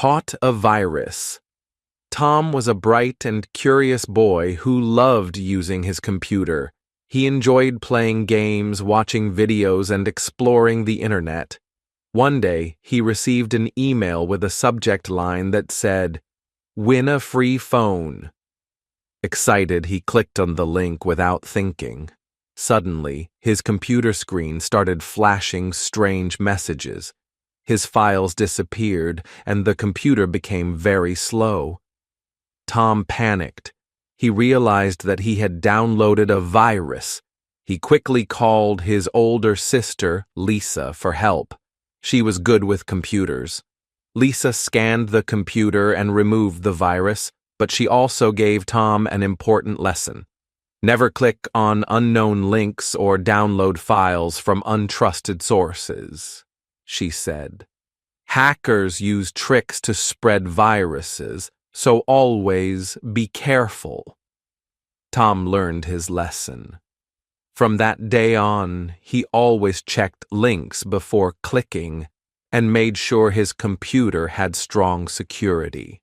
caught a virus. Tom was a bright and curious boy who loved using his computer. He enjoyed playing games, watching videos, and exploring the internet. One day, he received an email with a subject line that said, "Win a free phone." Excited, he clicked on the link without thinking. Suddenly, his computer screen started flashing strange messages. His files disappeared, and the computer became very slow. Tom panicked. He realized that he had downloaded a virus. He quickly called his older sister, Lisa, for help. She was good with computers. Lisa scanned the computer and removed the virus, but she also gave Tom an important lesson. Never click on unknown links or download files from untrusted sources, she said. Hackers use tricks to spread viruses, so always be careful. Tom learned his lesson. From that day on, he always checked links before clicking and made sure his computer had strong security.